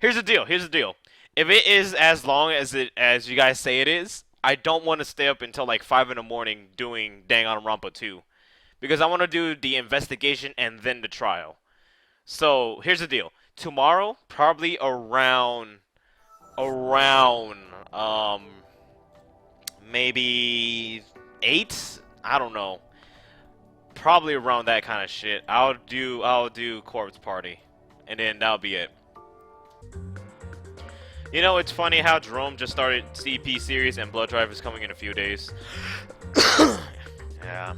Here's the deal. Here's the deal. If it is as long as you guys say it is, I don't want to stay up until like 5 in the morning doing Danganronpa 2 because I want to do the investigation and then the trial. So here's the deal. Tomorrow, probably around maybe 8. I don't know. Probably around that kind of shit. I'll do corpse party, and then that'll be it. You know, it's funny how Jerome just started CP series and Blood Drive is coming in a few days. Yeah.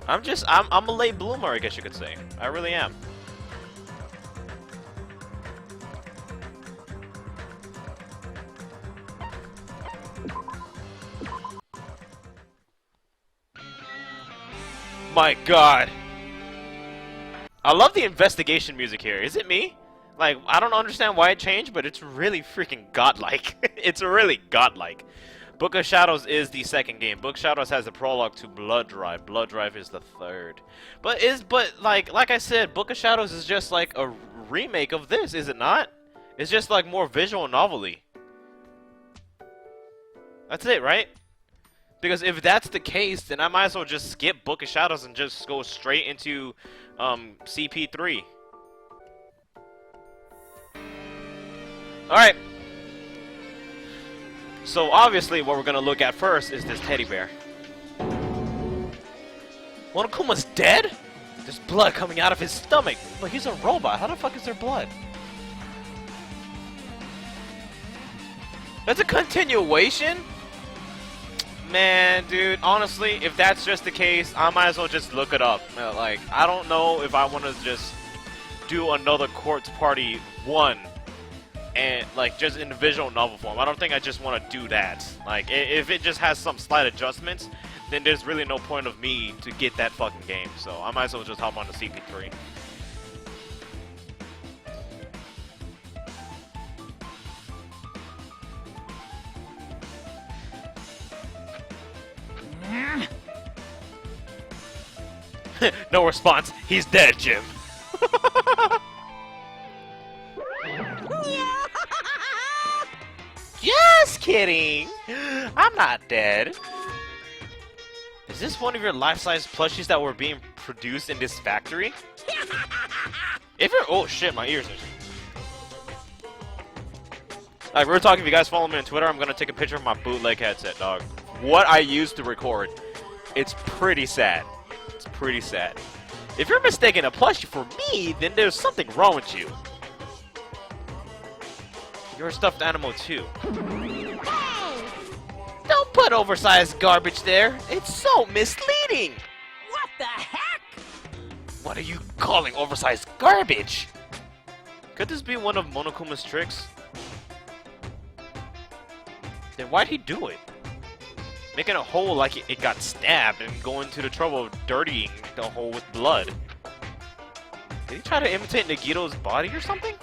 I'm a late bloomer, I guess you could say. I really am. My god. I love the investigation music here. Is it me? Like, I don't understand why it changed, but it's really freaking godlike. It's really godlike. Book of Shadows is the second game. Book of Shadows has the prologue to Blood Drive. Blood Drive is the third. But like I said, Book of Shadows is just like a remake of this, is it not? It's just like more visual novelty. That's it, right? Because if that's the case, then I might as well just skip Book of Shadows and just go straight into CP3. Alright. So obviously what we're gonna look at first is this teddy bear. Monokuma's dead? There's blood coming out of his stomach. But he's a robot. How the fuck is there blood? That's a continuation? Man, dude, honestly, if that's just the case, I might as well just look it up. Like, I don't know if I want to just do another Corpse Party 1 and, like, just in the visual novel form. I don't think I just want to do that. Like, if it just has some slight adjustments, then there's really no point of me to get that fucking game. So I might as well just hop on the CP3. No response. He's dead, Jim. Just kidding. I'm not dead. Is this one of your life-size plushies that were being produced in this factory? If you're— oh shit, my ears are— like, real talk, if you guys follow me on Twitter, I'm gonna take a picture of my bootleg headset, dog. What I used to record. It's pretty sad. It's pretty sad. If you're mistaking a plushie for me, then there's something wrong with you. You're a stuffed animal too. Hey! Don't put oversized garbage there. It's so misleading. What the heck? What are you calling oversized garbage? Could this be one of Monokuma's tricks? Then why'd he do it? Making a hole like it got stabbed and going to the trouble of dirtying the hole with blood. Did he try to imitate Nagito's body or something?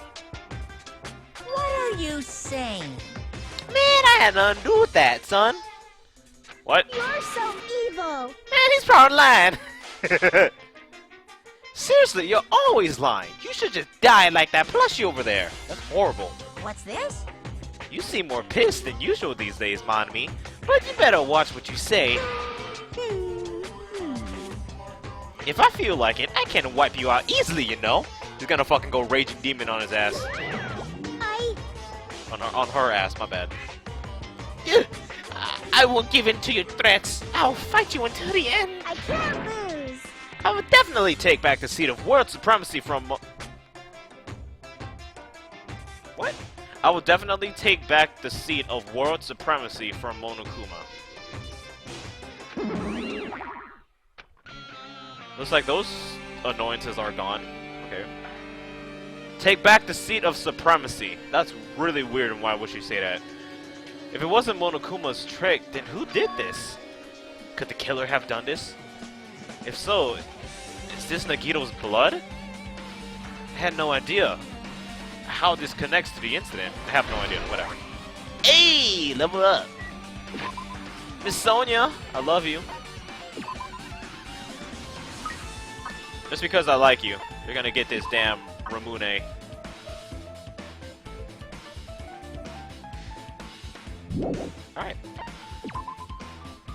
What are you saying? Man, I had nothing to do with that, son. What? You're so evil. Man, he's probably lying. Seriously, you're always lying. You should just die like that plushie over there. That's horrible. What's this? You seem more pissed than usual these days, Monmi. But you better watch what you say. If I feel like it, I can wipe you out easily, you know. He's gonna fucking go Raging Demon on his ass. On her ass, my bad. I won't give in to your threats. I'll fight you until the end. I can't lose. I will definitely take back the seat of world supremacy from what? I will definitely take back the seat of world supremacy from Monokuma. Looks like those annoyances are gone. Okay. Take back the seat of supremacy. That's really weird, and why would she say that? If it wasn't Monokuma's trick, then who did this? Could the killer have done this? If so, is this Nagito's blood? I had no idea how this connects to the incident. I have no idea. Whatever. Hey, level up. Miss Sonia, I love you. Just because I like you, you're gonna get this damn Ramune. Alright.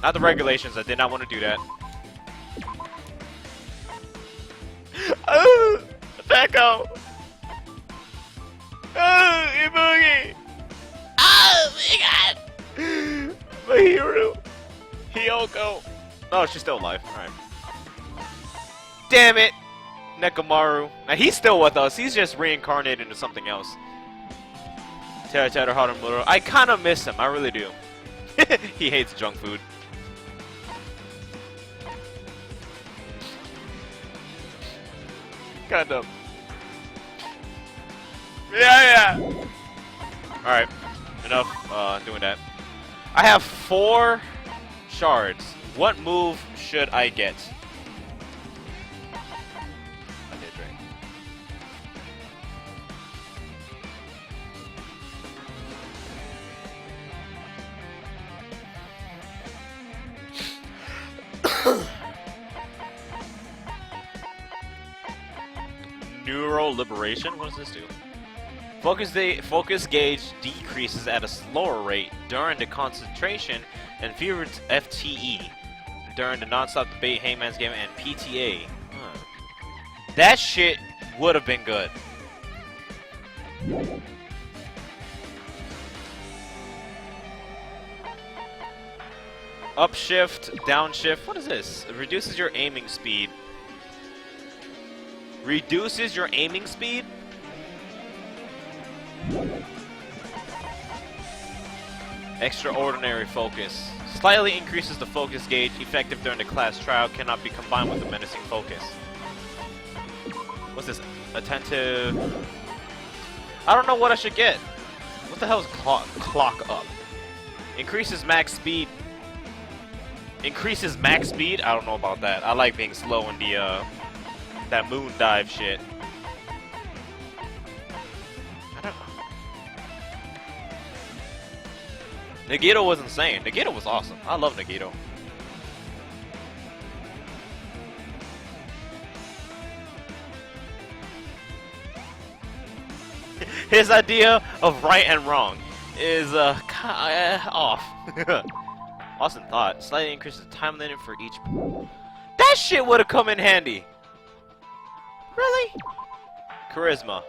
Not the regulations, I did not want to do that. Oh! Echo! Oh, Ibuki! Oh my god! My hero! Hiyoko! Oh, she's still alive. Alright. Damn it! Nekomaru. Now he's still with us, he's just reincarnated into something else. Teruteru Harumuro. I kinda miss him, I really do. He hates junk food. Kind of. Yeah. Alright, enough doing that. I have 4 shards. What move should I get? I did drink. Neural liberation? What does this do? Focus gauge decreases at a slower rate during the concentration and fewer FTE during the non-stop debate, Hangman's Game, and PTA. Huh. That shit would have been good. Upshift, downshift. What is this? It reduces your aiming speed. Reduces your aiming speed? Extraordinary focus. Slightly increases the focus gauge. Effective during the class trial. Cannot be combined with the menacing focus. What's this? Attentive. I don't know what I should get. What the hell is clock up? Increases max speed. Increases max speed? I don't know about that. I like being slow in the that moon dive shit. I don't know. Nagito was insane. Nagito was awesome. I love Nagito. His idea of right and wrong is off. Awesome thought. Slightly increases the time limit for each. That shit would have come in handy. Really? Charisma.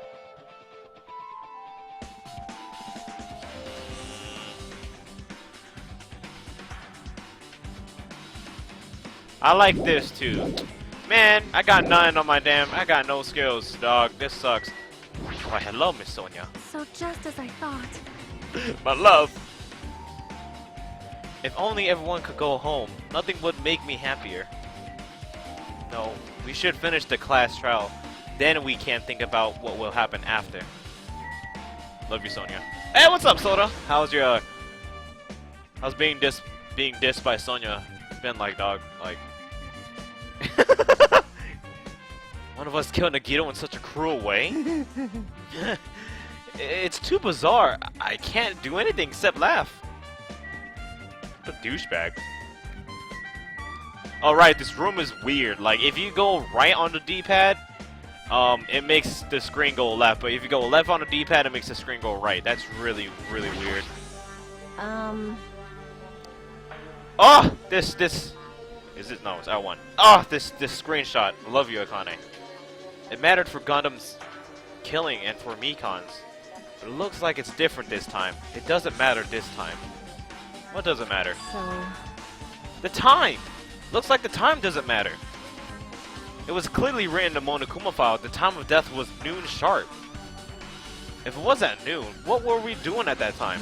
I like this too. Man, I got none on my damn. I got no skills, dog. This sucks. Why, hello, Miss Sonia. So just as I thought. My love. If only everyone could go home, nothing would make me happier. No, we should finish the class trial. Then we can think about what will happen after. Love you, Sonia. Hey, what's up, Soda? How's your how's being dissed by Sonia been like, dog? Like one of us killed Nagito in such a cruel way? It's too bizarre. I can't do anything except laugh. What a douchebag. Alright, this room is weird. Like, if you go right on the D-pad, it makes the screen go left. But if you go left on the D-pad, it makes the screen go right. That's really, really weird. Oh! This... Is it? No, it's L1. Oh, this screenshot. I love you, Akane. It mattered for Gundam's killing and for Mikon's. But it looks like it's different this time. It doesn't matter this time. What doesn't matter? So... The time! Looks like the time doesn't matter. It was clearly written in the Monokuma file. The time of death was noon sharp. If it was at noon, what were we doing at that time?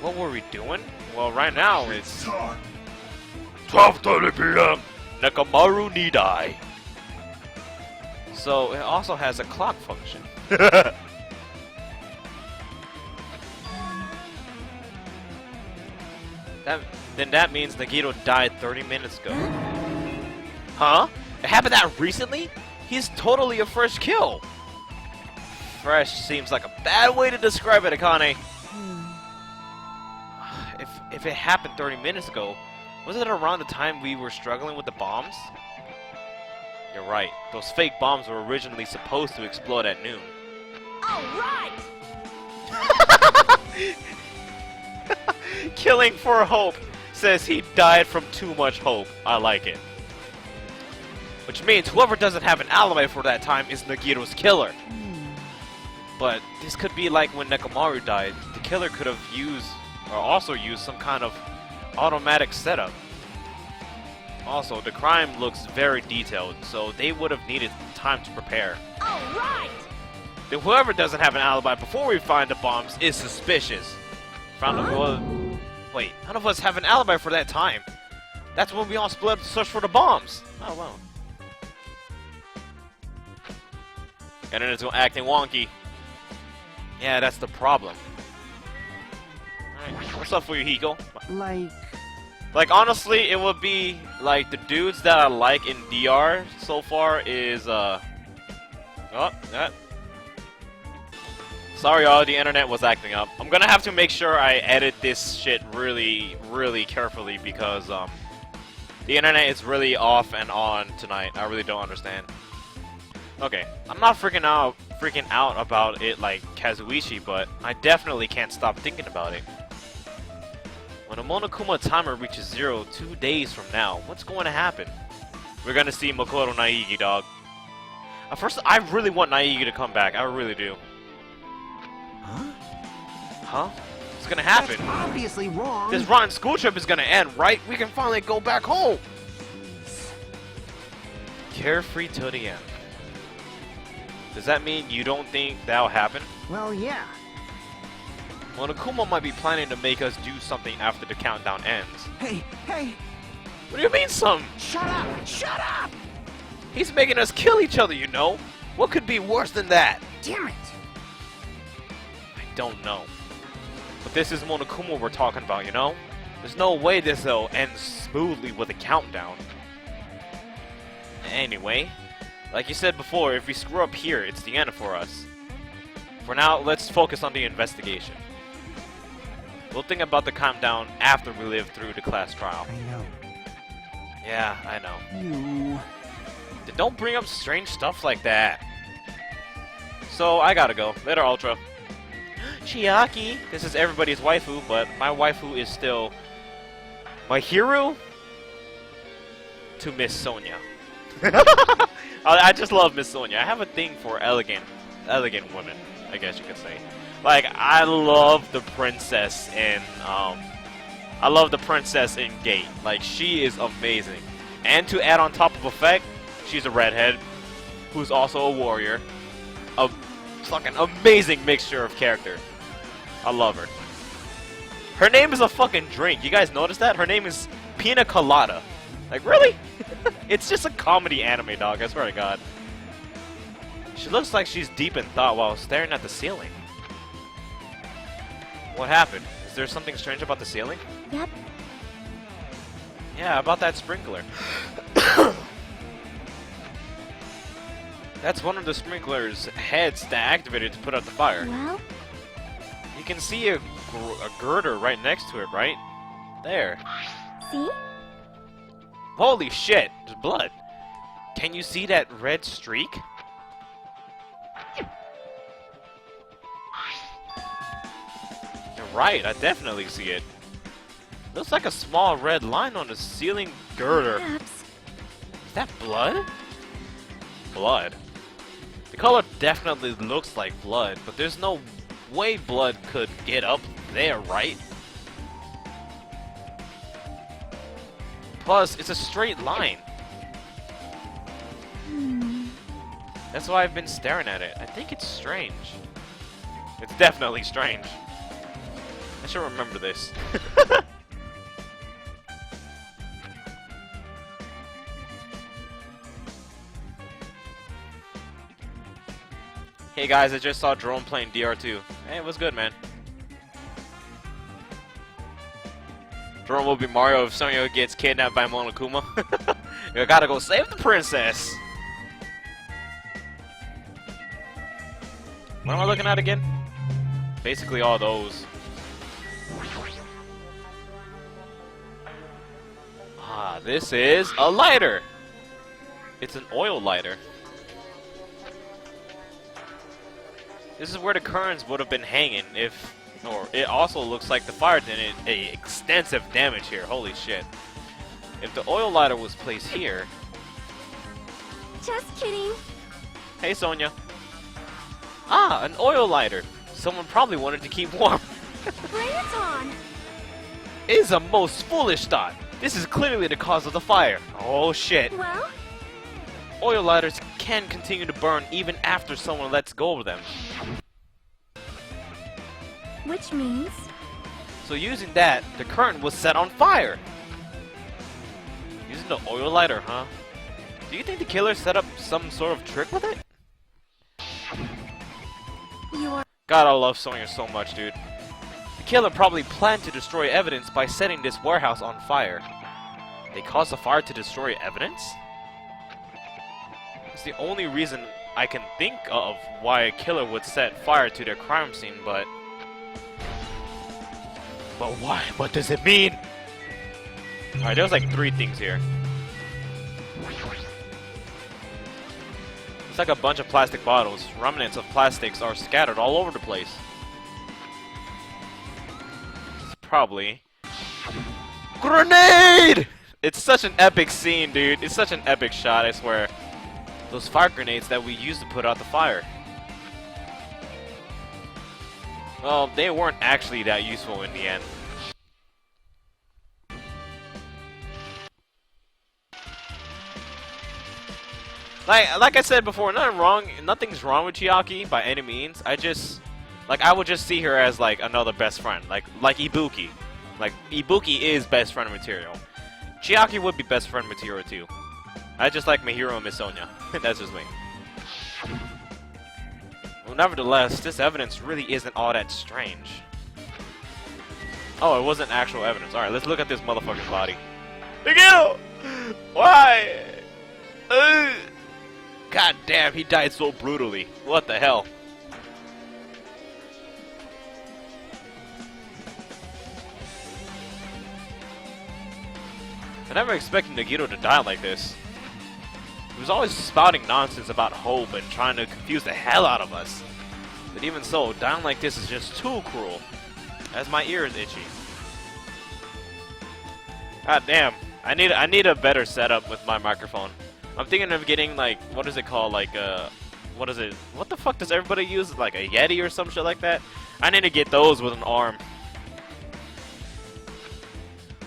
What were we doing? Well, right now it's 12:30 p.m. Nekomaru Nidai. So it also has a clock function. Then that means Nagito died 30 minutes ago. Huh? It happened that recently? He's totally a fresh kill. Fresh seems like a bad way to describe it, Akane. If it happened 30 minutes ago, wasn't it around the time we were struggling with the bombs? You're right. Those fake bombs were originally supposed to explode at noon. All right. killing for hope says he died from too much hope. I like it. Which means whoever doesn't have an alibi for that time is Nagiro's killer. But this could be like when Nekomaru died. The killer could have used, or also used, some kind of automatic setup. Also, the crime looks very detailed, so they would have needed time to prepare. Alright! Then whoever doesn't have an alibi before we find the bombs is suspicious. Wait, none of us have an alibi for that time. That's when we all split up to search for the bombs. Oh, well. And then it's acting wonky. Yeah, that's the problem. Alright, what's up for you, Hiko? Like, honestly, it would be, like, the dudes that I like in DR so far is, Sorry, y'all, the internet was acting up. I'm gonna have to make sure I edit this shit really, really carefully because, the internet is really off and on tonight. I really don't understand. Okay, I'm not freaking out about it like Kazuichi, but I definitely can't stop thinking about it. When the Monokuma timer reaches 0 2 days from now, what's going to happen? We're gonna see Makoto Naegi, dog. At first, I really want Naegi to come back. I really do. Huh? What's gonna happen? That's obviously wrong. This rotten school trip is gonna end, right? We can finally go back home. Carefree till the end. Does that mean you don't think that'll happen? Well, yeah. Monokuma might be planning to make us do something after the countdown ends. Hey! What do you mean, some? Shut up! Shut up! He's making us kill each other, you know? What could be worse than that? Damn it! I don't know. But this is Monokuma we're talking about, you know? There's no way this will end smoothly with a countdown. Anyway, like you said before, if we screw up here, it's the end for us. For now, let's focus on the investigation. We'll think about the countdown after we live through the class trial. I know. Yeah, I know. You... Then don't bring up strange stuff like that. So, I gotta go. Later, Ultra. Chiaki! This is everybody's waifu, but my waifu is still my hero to Miss Sonia. I just love Miss Sonia. I have a thing for elegant women, I guess you could say. Like, I love the princess in Gate. Like, she is amazing. And to add on top of effect, she's a redhead who's also a warrior. A fucking amazing mixture of character. I love her. Her name is a fucking drink. You guys notice that? Her name is Pina Colada. Like, really? It's just a comedy anime, dog. I swear to God. She looks like she's deep in thought while staring at the ceiling. What happened? Is there something strange about the ceiling? Yep. Yeah, about that sprinkler. That's one of the sprinkler's heads that activated to put out the fire. Well? You can see a girder right next to it, right? There. See? Holy shit, there's blood. Can you see that red streak? You're right, I definitely see it. Looks like a small red line on the ceiling girder. Perhaps. Is that blood? Blood. The color definitely looks like blood, but there's no way blood could get up there, right? Plus, it's a straight line. That's why I've been staring at it. I think it's strange. It's definitely strange. I should remember this. Hey guys, I just saw Jerome playing DR2. Hey, it was good, man. Jerome will be Mario if Sonia gets kidnapped by Monokuma. You gotta go save the princess. What am I looking at again? Basically all those. Ah, this is a lighter. It's an oil lighter. This is where the currents would have been hanging if Or it also looks like the fire did a extensive damage here. Holy shit. If the oil lighter was placed here... Just kidding. Hey, Sonia. Ah, an oil lighter. Someone probably wanted to keep warm. Bring it on. It is a most foolish thought. This is clearly the cause of the fire. Oh shit. Well, Oil lighters can continue to burn even after someone lets go of them. which means So using that, the current was set on fire. Using the oil lighter, huh? Do you think the killer set up some sort of trick with it? you are. God, I love Sonya so much, dude. The killer probably planned to destroy evidence by setting this warehouse on fire. They caused the fire to destroy evidence? It's the only reason I can think of why a killer would set fire to their crime scene, but... But why? What does it mean? Alright, there's like 3 things here. It's like a bunch of plastic bottles. Remnants of plastics are scattered all over the place. It's probably... Grenade! It's such an epic scene, dude. It's such an epic shot, I swear. Those fire grenades that we used to put out the fire. Well, they weren't actually that useful in the end. Like I said before, nothing's wrong with Chiaki by any means. I would just see her as like another best friend, like Ibuki. Like Ibuki is best friend material. Chiaki would be best friend material too. I just like Mihiro and Miss Sonia. That's just me. Well, nevertheless, this evidence really isn't all that strange. Oh, it wasn't actual evidence. Alright, let's look at this motherfucker's body. Miguel! Why? God damn, he died so brutally. What the hell? I never expected Nagito to die like this. He was always spouting nonsense about hope and trying to confuse the hell out of us. But even so, dying like this is just too cruel. As my ear is itchy. God damn, I need a better setup with my microphone. I'm thinking of getting like, what is it called? Like what is it? What the fuck does everybody use? Like a Yeti or some shit like that? I need to get those with an arm.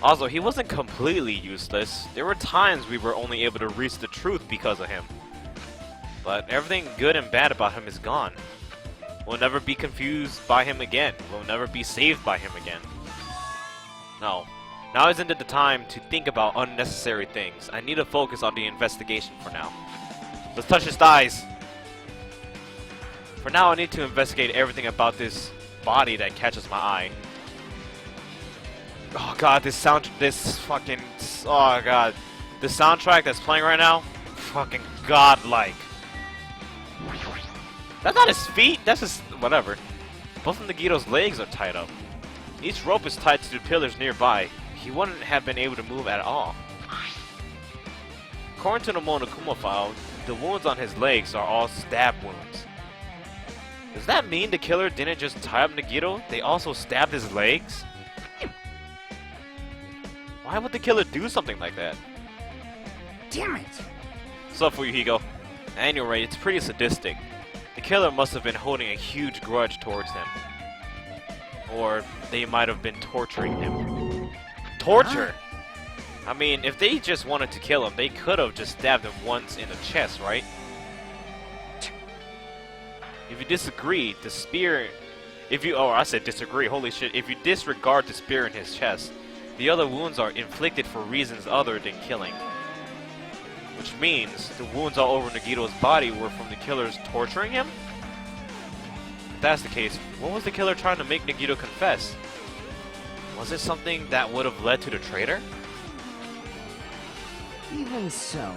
Also, he wasn't completely useless. There were times we were only able to reach the truth because of him. But everything good and bad about him is gone. We'll never be confused by him again. We'll never be saved by him again. No. Now isn't it the time to think about unnecessary things. I need to focus on the investigation for now. Let's touch his thighs. For now, I need to investigate everything about this body that catches my eye. Oh god, this fucking, oh god. The soundtrack that's playing right now, fucking godlike. That's not his feet, that's just, whatever. Both of Nagito's legs are tied up. Each rope is tied to the pillars nearby. He wouldn't have been able to move at all. According to the Monokuma file, the wounds on his legs are all stab wounds. Does that mean the killer didn't just tie up Nagito? They also stabbed his legs? Why would the killer do something like that? Damn it! What's up, Fuyuhigo? At any rate, it's pretty sadistic. The killer must have been holding a huge grudge towards them. Or they might have been torturing him. Torture? I mean, if they just wanted to kill him, they could have just stabbed him once in the chest, right? If you disagree, the spear... I said disagree, holy shit. If you disregard the spear in his chest, the other wounds are inflicted for reasons other than killing. Which means the wounds all over Nagito's body were from the killers torturing him? If that's the case, what was the killer trying to make Nagito confess? Was it something that would have led to the traitor? Even so.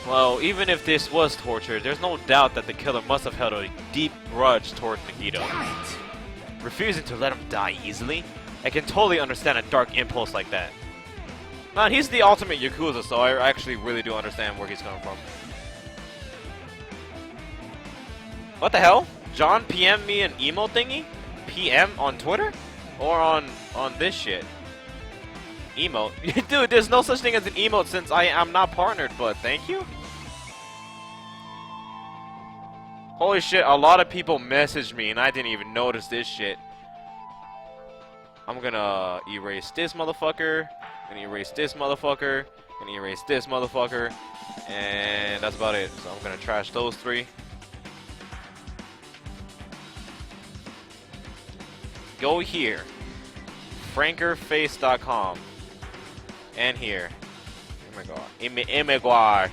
Well, even if this was torture, there's no doubt that the killer must have held a deep grudge toward Nagito. Damn it! Refusing to let him die easily? I can totally understand a dark impulse like that. Man, he's the ultimate Yakuza, so I actually really do understand where he's coming from. What the hell? John PM'd me an emo thingy? PM on Twitter? Or on this shit? Emote? Dude, there's no such thing as an emote since I'm not partnered, but thank you? Holy shit, a lot of people messaged me and I didn't even notice this shit. I'm gonna erase this motherfucker. I'm gonna erase this motherfucker. I'm gonna erase this motherfucker. And that's about it. So I'm gonna trash those 3. Go here. Frankerface.com. And here. Oh my god. Imiguar.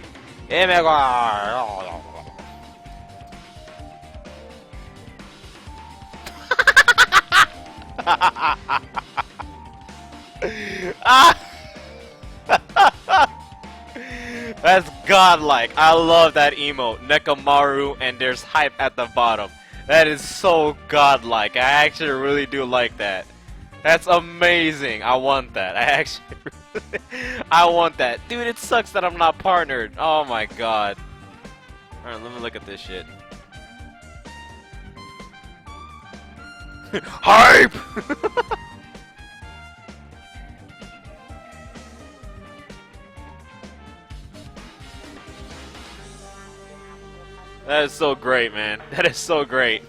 That's godlike. I love that emote. Nekamaru and there's hype at the bottom. That is so godlike. I actually really do like that. That's amazing. I want that. I want that. Dude, it sucks that I'm not partnered. Oh my god. Alright, let me look at this shit. Hype! That is so great, man. That is so great.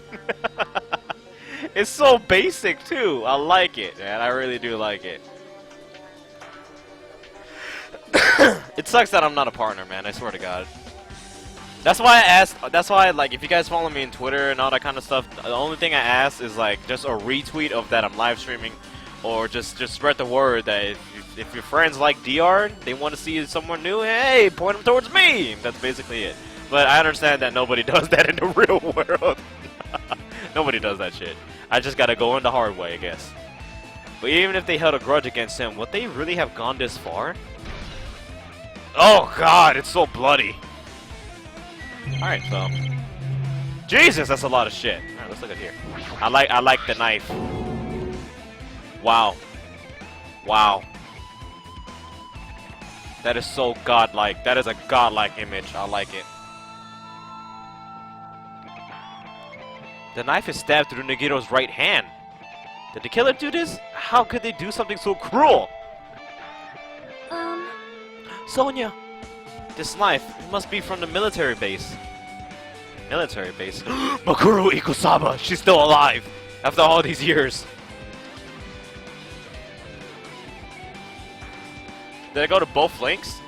It's so basic, too. I like it, man. I really do like it. It sucks that I'm not a partner, man. I swear to God. That's why I asked. That's why, like, if you guys follow me on Twitter and all that kind of stuff, the only thing I ask is like just a retweet of that I'm live streaming, or just spread the word that if your friends like DR, they want to see someone new. Hey, point them towards me. That's basically it. But I understand that nobody does that in the real world. Nobody does that shit. I just gotta go in the hard way, I guess. But even if they held a grudge against him, would they really have gone this far? Oh god, it's so bloody. Alright, so. Jesus, that's a lot of shit. Alright, let's look at here. I like the knife. Wow. Wow. That is so godlike. That is a godlike image. I like it. The knife is stabbed through Nagiro's right hand. Did the killer do this? How could they do something so cruel? Sonia! This knife must be from the military base. Military base? Makuru Ikusaba! She's still alive! After all these years! Did I go to both links?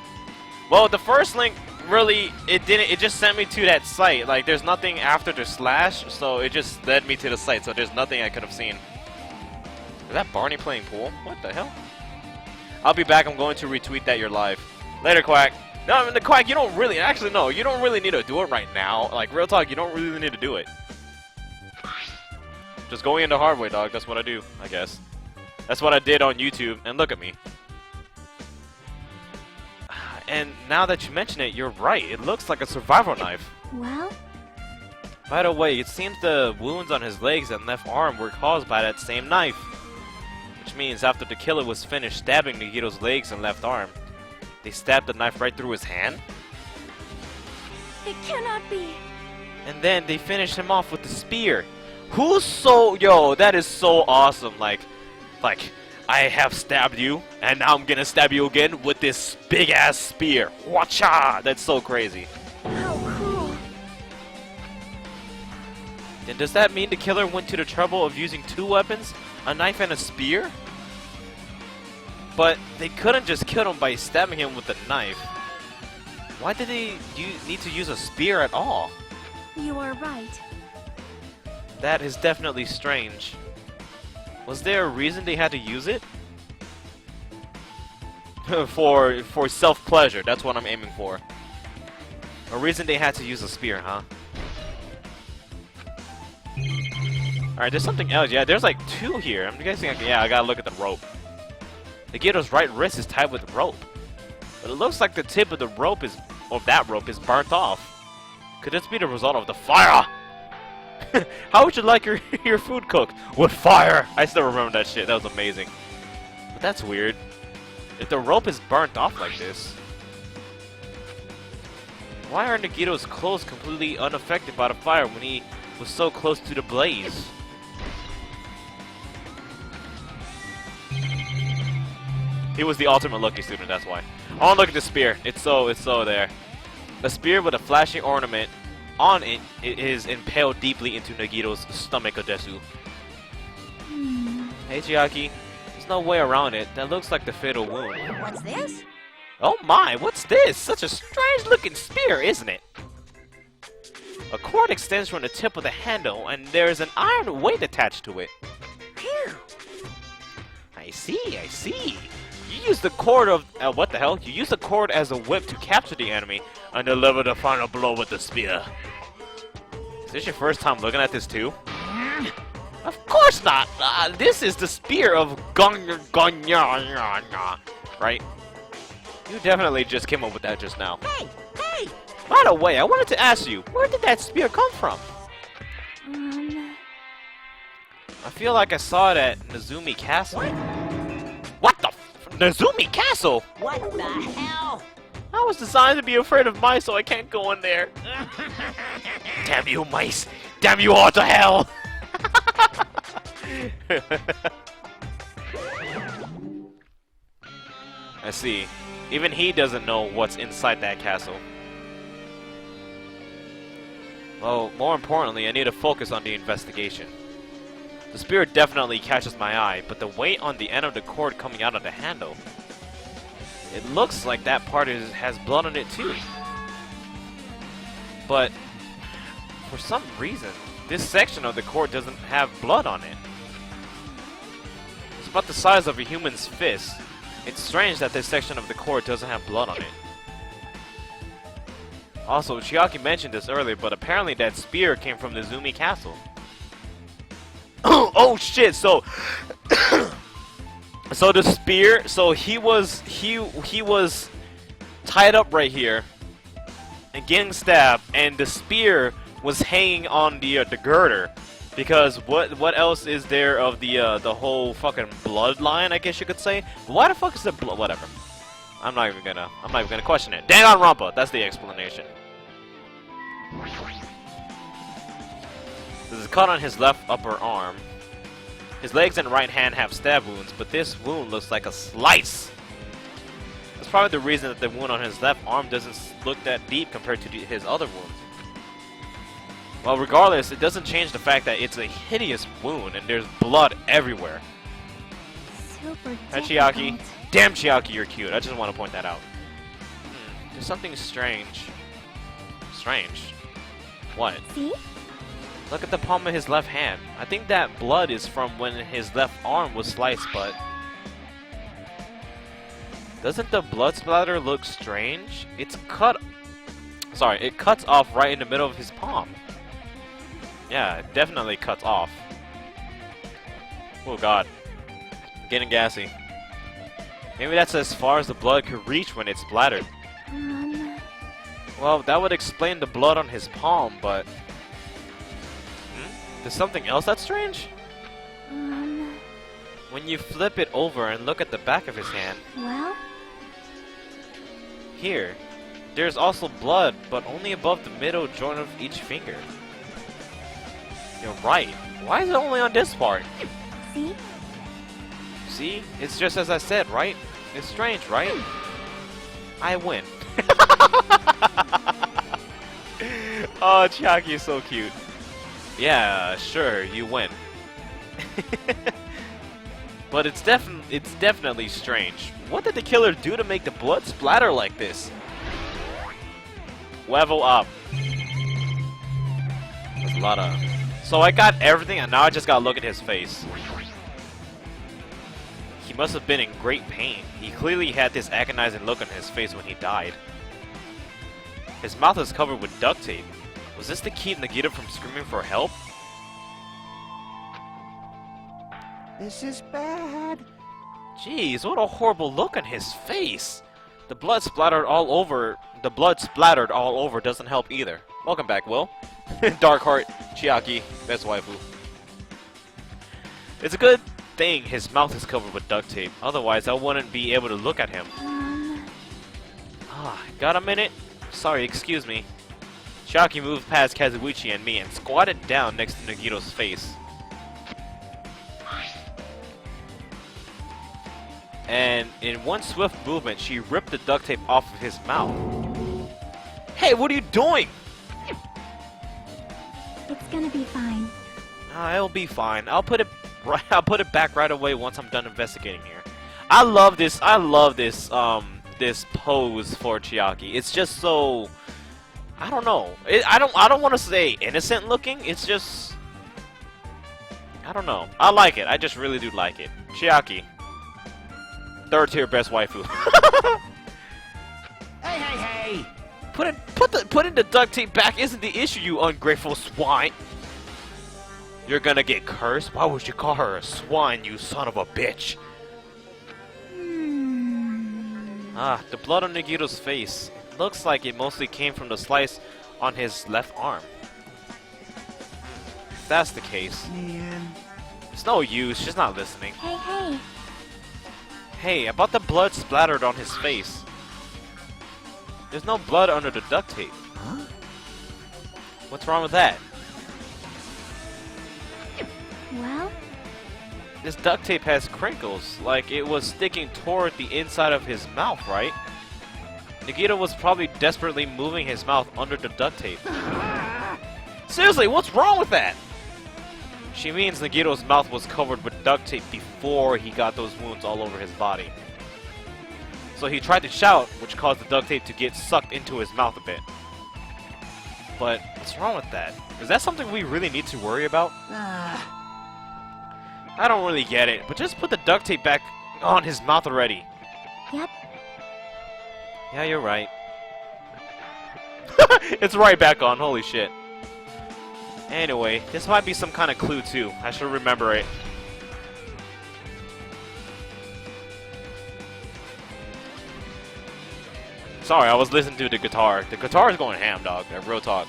Well, the first link really, it didn't, it just sent me to that site. Like, there's nothing after the slash, so it just led me to the site, so there's nothing I could have seen. Is that Barney playing pool? What the hell? I'll be back. I'm going to retweet that you're live. Later, Quack. No, I mean, the Quack, you don't really, actually, no, you don't really need to do it right now. Like, real talk, you don't really need to do it. Just going in the hard way, dog. That's what I do, I guess. That's what I did on YouTube, and look at me. And now that you mention it, you're right. It looks like a survival knife. Well? By the way, it seems the wounds on his legs and left arm were caused by that same knife. Which means after the killer was finished stabbing Nagiro's legs and left arm, they stabbed the knife right through his hand? It cannot be. And then they finished him off with the spear. Who's so... Yo, that is so awesome. Like, I have stabbed you, and now I'm gonna stab you again with this big-ass spear. Watcha! That's so crazy. How cruel. Then does that mean the killer went to the trouble of using 2 weapons? A knife and a spear? But they couldn't just kill him by stabbing him with a knife. Why did they need to use a spear at all? You are right. That is definitely strange. Was there a reason they had to use it? for self-pleasure, that's what I'm aiming for. A reason they had to use a spear, huh? Alright, there's something else. Yeah, there's like 2 here. I'm guessing, yeah, I gotta look at the rope. Nagiro's right wrist is tied with rope. But it looks like the tip of the rope is, of that rope is burnt off. Could this be the result of the fire? How would you like your food cooked? With fire! I still remember that shit. That was amazing. But that's weird. If the rope is burnt off like this, why are Nagiro's clothes completely unaffected by the fire when he was so close to the blaze? He was the ultimate lucky student, that's why. Oh, look at the spear. It's so there. A spear with a flashing ornament on it is impaled deeply into Nagito's stomach, Odesu. Hey, Chiaki. There's no way around it. That looks like the fatal wound. What's this? Oh my, what's this? Such a strange looking spear, isn't it? A cord extends from the tip of the handle, and there's an iron weight attached to it. Phew. I see. You use the cord of... what the hell? You use the cord as a whip to capture the enemy and deliver the final blow with the spear. Is this your first time looking at this too? Of course not! This is the spear of Gonya, right? You definitely just came up with that just now. Hey! By the way, I wanted to ask you, where did that spear come from? I feel like I saw it at Nezumi Castle. What the Nezumi Castle? What the hell? I was designed to be afraid of mice, so I can't go in there. Damn you, mice! Damn you all to hell! I see. Even he doesn't know what's inside that castle. Well, more importantly, I need to focus on the investigation. The spear definitely catches my eye, but the weight on the end of the cord coming out of the handle. It looks like that part has blood on it too. But for some reason, this section of the cord doesn't have blood on it. It's about the size of a human's fist. It's strange that this section of the cord doesn't have blood on it. Also, Chiaki mentioned this earlier, but apparently that spear came from the Nezumi Castle. Oh shit! So, so the spear. So he was tied up right here and getting stabbed, and the spear was hanging on the girder. Because what else is there of the whole fucking bloodline? I guess you could say. Why the fuck is there blood? Whatever. I'm not even gonna question it. Danganronpa. That's the explanation. This is cut on his left upper arm. His legs and right hand have stab wounds, but this wound looks like a slice. That's probably the reason that the wound on his left arm doesn't look that deep compared to his other wounds. Well, regardless, it doesn't change the fact that it's a hideous wound and there's blood everywhere. Super Hi, Chiaki. difficult. Damn, Chiaki, you're cute. I just want to point that out. There's something strange. Strange? What? See? Look at the palm of his left hand. I think that blood is from when his left arm was sliced, but... Doesn't the blood splatter look strange? It's cut... Sorry, it cuts off right in the middle of his palm. Yeah, it definitely cuts off. Oh god. Getting gassy. Maybe that's as far as the blood could reach when it's splattered. Well, that would explain the blood on his palm, but... There's something else that's strange? When you flip it over and look at the back of his hand... Well? Here. There's also blood, but only above the middle joint of each finger. You're right. Why is it only on this part? See? See? It's just as I said, right? It's strange, right? I win. Oh, Chiaki is so cute. Yeah, sure, you win. But it's definitely strange. What did the killer do to make the blood splatter like this? Level up. There's a lot of... So I got everything and now I just gotta look at his face. He must have been in great pain. He clearly had this agonizing look on his face when he died. His mouth is covered with duct tape. Was this to keep Nagito from screaming for help? This is bad. Jeez, what a horrible look on his face. The blood splattered all over. The blood splattered all over doesn't help either. Welcome back, Will. Darkheart, Chiaki, best waifu. It's a good thing his mouth is covered with duct tape. Otherwise, I wouldn't be able to look at him. Got a minute? Sorry, excuse me. Chiaki moved past Kazuichi and me and squatted down next to Nagito's face. and in one swift movement, she ripped the duct tape off of his mouth. Hey, what are you doing? It's gonna be fine. It'll be fine. I'll put it back right away once I'm done investigating here. I love this. This pose for Chiaki. It's just so, I don't know. I don't want to say innocent looking. It's just, I don't know. I like it. I just really do like it. Chiaki, third tier best waifu. Hey! Putting the duct tape back isn't the issue, you ungrateful swine. You're gonna get cursed? Why would you call her a swine, you son of a bitch? The blood on Nagito's face. Looks like it mostly came from the slice on his left arm. If that's the case, Man. it's no use, she's not listening. Hey. Hey, about the blood splattered on his face. There's no blood under the duct tape. Huh? What's wrong with that? Well, This duct tape has crinkles, like it was sticking toward the inside of his mouth, right? Nagito was probably desperately moving his mouth under the duct tape. Seriously, what's wrong with that? She means Nagito's mouth was covered with duct tape before he got those wounds all over his body. So he tried to shout, which caused the duct tape to get sucked into his mouth a bit. But what's wrong with that? Is that something we really need to worry about? I don't really get it, but just put the duct tape back on his mouth already. yep. Yeah, you're right. It's right back on, holy shit. Anyway, this might be some kind of clue too. I should remember it. Sorry, I was listening to the guitar. The guitar is going ham, dog. Real talk.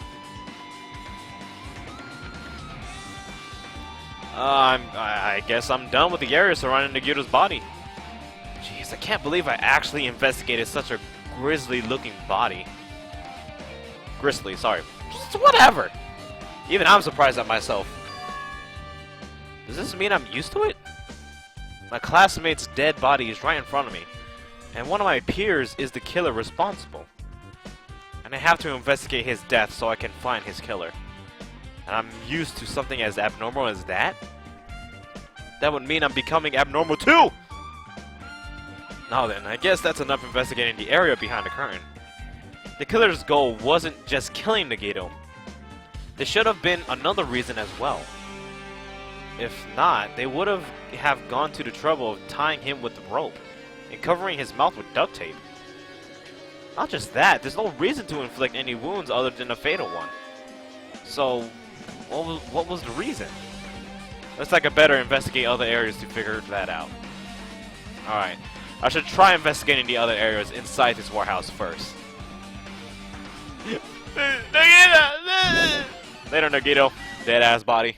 I guess I'm done with the area surrounding Nagito's body. Jeez, I can't believe I actually investigated such a grisly-looking body. Grisly, sorry. Just whatever. Even I'm surprised at myself. Does this mean I'm used to it? My classmate's dead body is right in front of me, and one of my peers is the killer responsible. And I have to investigate his death so I can find his killer. And I'm used to something as abnormal as that? That would mean I'm becoming abnormal too! Now then, I guess that's enough investigating the area behind the curtain. The killer's goal wasn't just killing Nagito. There should have been another reason as well. If not, they would have gone to the trouble of tying him with the rope and covering his mouth with duct tape. Not just that, there's no reason to inflict any wounds other than a fatal one. So, what was the reason? Looks like I better investigate other areas to figure that out. Alright, I should try investigating the other areas inside this warehouse first. Later, Nagito. Dead ass body.